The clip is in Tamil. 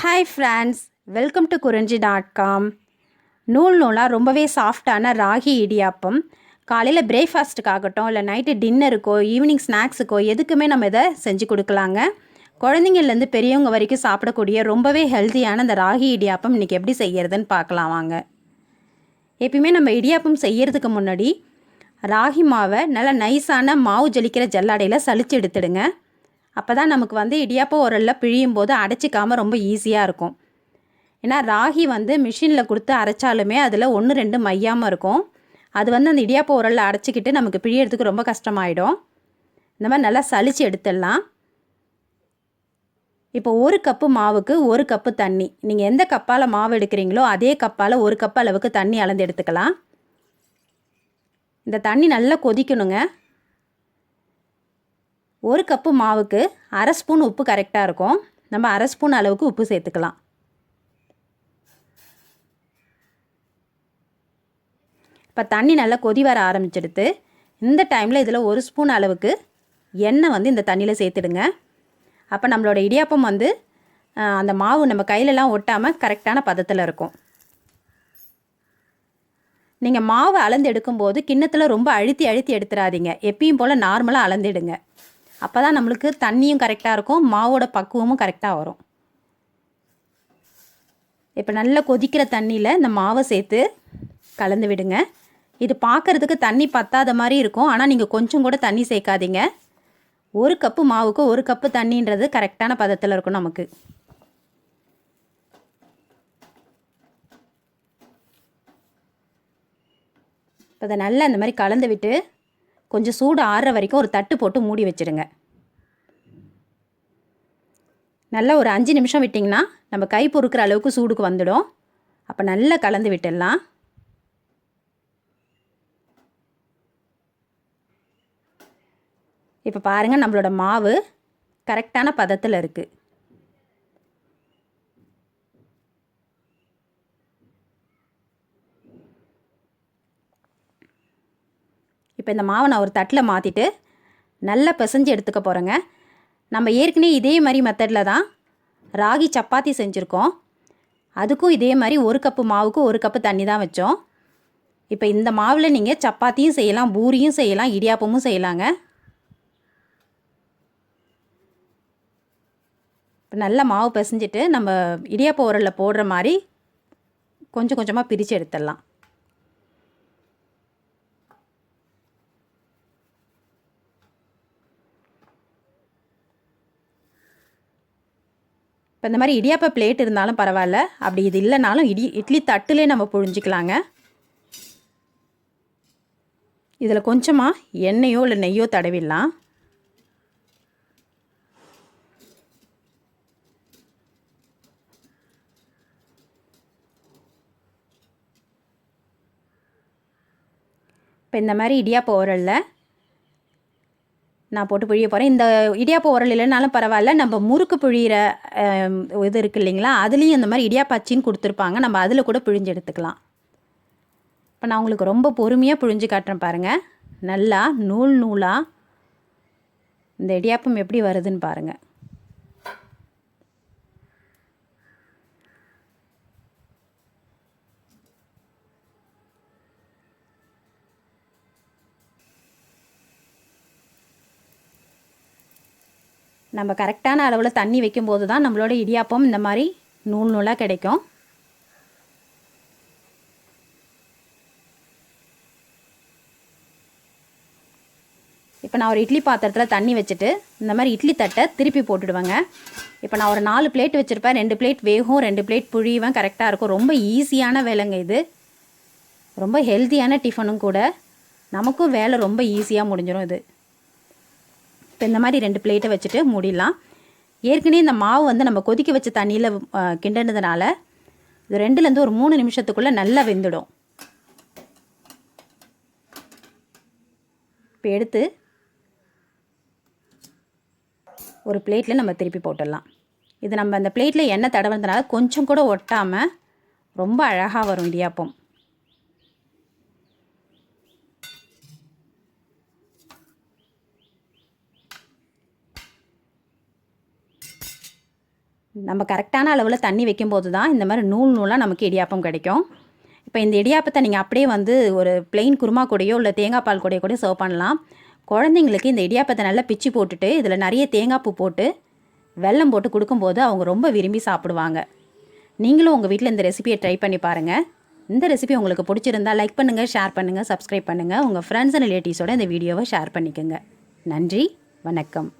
ஹாய் ஃப்ரெண்ட்ஸ், வெல்கம் டு குறிஞ்சி.com. நூல் நூலாக ரொம்பவே சாஃப்டான ராகி இடியாப்பம் காலையில் பிரேக்ஃபாஸ்ட்டுக்காகட்டும், இல்லை நைட்டு டின்னருக்கோ, ஈவினிங் ஸ்நாக்ஸுக்கோ எதுக்குமே நம்ம இதை செஞ்சு கொடுக்கலாங்க. குழந்தைங்கள்லேருந்து பெரியவங்க வரைக்கும் சாப்பிடக்கூடிய ரொம்பவே ஹெல்த்தியான இந்த ராகி இடியாப்பம் இன்றைக்கி எப்படி செய்கிறதுன்னு பார்க்கலாம் வாங்க. எப்பயுமே நம்ம இடியாப்பம் செய்கிறதுக்கு முன்னாடி ராகி மாவை நல்லா நைஸான மாவு ஜலிக்கிற ஜல்லாடையில் சலிச்சு எடுத்துடுங்க. அப்போ தான் நமக்கு இடியாப்பம் உரலில் பிழியும் போது அடைச்சிக்காமல் ரொம்ப ஈஸியாக இருக்கும். ஏன்னா ராகி மிஷினில் கொடுத்து அரைச்சாலுமே அதில் 1-2 மையாமல் இருக்கும். அது அந்த இடியாப்பம் உரலில் அடைச்சிக்கிட்டு நமக்கு பிழியறதுக்கு ரொம்ப கஷ்டமாயிடும். இந்த மாதிரி நல்லா சலிச்சு எடுத்துடலாம். இப்போ 1 கப்பு மாவுக்கு 1 கப்பு தண்ணி. நீங்கள் எந்த கப்பால் மாவு எடுக்கிறீங்களோ அதே கப்பால் 1 கப் அளவுக்கு தண்ணி அளந்து எடுத்துக்கலாம். இந்த தண்ணி நல்லா கொதிக்கணுங்க. 1 கப்பு மாவுக்கு 1/2 ஸ்பூன் உப்பு கரெக்டாக இருக்கும். நம்ம 1/2 ஸ்பூன் அளவுக்கு உப்பு சேர்த்துக்கலாம். இப்போ தண்ணி நல்லா கொதி வர ஆரம்பிச்சிடுது. இந்த டைமில் இதில் 1 ஸ்பூன் அளவுக்கு எண்ணெய் இந்த தண்ணியில் சேர்த்துடுங்க. அப்போ நம்மளோட இடியாப்பம் அந்த மாவு நம்ம கையிலலாம் ஒட்டாமல் கரெக்டான பதத்தில் இருக்கும். நீங்கள் மாவு அளந்து எடுக்கும்போது கிண்ணத்தில் ரொம்ப அழுத்தி எடுத்துடாதீங்க. எப்பயும் போல் நார்மலாக அளந்துடுங்க. அப்போ தான் நம்மளுக்கு தண்ணியும் கரெக்டாக இருக்கும், மாவோட பக்குவமும் கரெக்டாக வரும். இப்போ நல்லா கொதிக்கிற தண்ணியில் இந்த மாவை சேர்த்து கலந்து விடுங்க. இது பார்க்குறதுக்கு தண்ணி பத்தாத மாதிரி இருக்கும், ஆனால் நீங்கள் கொஞ்சம் கூட தண்ணி சேர்க்காதீங்க. 1 கப்பு மாவுக்கு 1 கப்பு தண்ணின்றது கரெக்டான பதத்தில் இருக்கும் நமக்கு. இப்போ அதை நல்லா இந்த மாதிரி கலந்து விட்டு கொஞ்சம் சூடு ஆறுற வரைக்கும் ஒரு தட்டு போட்டு மூடி வச்சுடுங்க. நல்லா ஒரு 5 நிமிஷம் விட்டிங்கன்னா நம்ம கை பொறுக்கிற அளவுக்கு சூடுக்கு வந்துடும். அப்போ நல்லா கலந்து விட்டுடலாம். இப்போ பாருங்கள், நம்மளோட மாவு கரெக்டான பதத்தில் இருக்குது. இப்போ இந்த மாவை நான் ஒரு தட்டில் மாற்றிட்டு நல்லா பிசைஞ்சு எடுத்துக்க போகிறேங்க. நம்ம ஏற்கனவே இதே மாதிரி மெத்தடில் தான் ராகி சப்பாத்தி செஞ்சுருக்கோம். அதுக்கும் இதே மாதிரி 1 கப்பு மாவுக்கு 1 கப்பு தண்ணி தான் வச்சோம். இப்போ இந்த மாவில் நீங்கள் சப்பாத்தியும் செய்யலாம், பூரியும் செய்யலாம், இடியாப்பமும் செய்யலாங்க. இப்போ நல்லா மாவு பிசைஞ்சிட்டு நம்ம இடியாப்ப உரலில் போடுற மாதிரி கொஞ்சம் கொஞ்சமாக பிரித்து எடுத்துடலாம். இப்போ இந்த மாதிரி இடியாப்ப பிளேட் இருந்தாலும் பரவாயில்ல, அப்படி இது இல்லைனாலும் இட்லி தட்டுலே நம்ம புழிஞ்சிக்கலாங்க. இதில் கொஞ்சமாக எண்ணெயோ இல்லை நெய்யோ தடவிடலாம். இப்போ இந்த மாதிரி இடியாப்ப உரலில் நான் போட்டு புழிய போகிறேன். இந்த இடியாப்ப உரல் இல்லைனாலும் பரவாயில்ல, நம்ம முறுக்கு புழியிற இது இருக்குது இல்லைங்களா, அதுலேயும் இந்த மாதிரி இடியாப்பாச்சின்னு கொடுத்துருப்பாங்க, நம்ம அதில் கூட பிழிஞ்சு எடுத்துக்கலாம். இப்போ நான் உங்களுக்கு ரொம்ப பொறுமையாக புழிஞ்சு காட்டுறேன் பாருங்கள். நல்லா நூல் நூலாக இந்த இடியாப்பம் எப்படி வருதுன்னு பாருங்கள். நம்ம கரெக்டான அளவில் தண்ணி வைக்கும்போது தான் நம்மளோட இடியாப்பம் இந்த மாதிரி நூல் நூலாக கிடைக்கும். இப்போ நான் ஒரு இட்லி பாத்திரத்தில் தண்ணி வச்சுட்டு இந்த மாதிரி இட்லி தட்டை திருப்பி போட்டுடுவேங்க. இப்போ நான் ஒரு 4 பிளேட் வச்சுருப்பேன். 2 பிளேட் வேகும், 2 பிளேட் புழிவேன், கரெக்டாக இருக்கும். ரொம்ப ஈஸியான வேலைங்க இது. ரொம்ப ஹெல்த்தியான டிஃபனும் கூட. நமக்கும் வேலை ரொம்ப ஈஸியாக முடிஞ்சிடும் இது. இப்போ இந்த மாதிரி 2 பிளேட்டை வச்சுட்டு மூடிடலாம். ஏற்கனவே இந்த மாவு நம்ம கொதிக்க வச்ச தண்ணியில் கிண்டினதுனால இது 2லேருந்து ஒரு 3 நிமிஷத்துக்குள்ளே நல்லா வெந்துடும். இப்போ எடுத்து ஒரு பிளேட்டில் நம்ம திருப்பி போட்டுடலாம். இது நம்ம அந்த பிளேட்டில் எண்ணெய் தடவுறதுனால கொஞ்சம் கூட ஒட்டாமல் ரொம்ப அழகாக வரும் இடியாப்பம். நம்ம கரெக்டான அளவில் தண்ணி வைக்கும்போது தான் இந்த மாதிரி நூல் நூலாக நமக்கு இடியாப்பம் கிடைக்கும். இப்போ இந்த இடியாப்பத்தை நீங்கள் அப்படியே வந்து ஒரு பிளெயின் குருமா கூடயோ இல்லை தேங்காய் பால் கூடயோ கூட சர்வ் பண்ணலாம். குழந்தைங்களுக்கு இந்த இடியாப்பத்தை நல்லா பிச்சு போட்டுட்டு இதில் நிறைய தேங்காய் பூ போட்டு வெல்லம் போட்டு கொடுக்கும்போது அவங்க ரொம்ப விரும்பி சாப்பிடுவாங்க. நீங்களும் உங்கள் வீட்டில் இந்த ரெசிபியை ட்ரை பண்ணி பாருங்கள். இந்த ரெசிபி உங்களுக்கு பிடிச்சிருந்தா லைக் பண்ணுங்கள், ஷேர் பண்ணுங்கள், சப்ஸ்கிரைப் பண்ணுங்கள். உங்கள் ஃப்ரெண்ட்ஸ் அண்ட் ரிலேட்டிவ்ஸோட இந்த வீடியோவை ஷேர் பண்ணிக்கோங்க. நன்றி, வணக்கம்.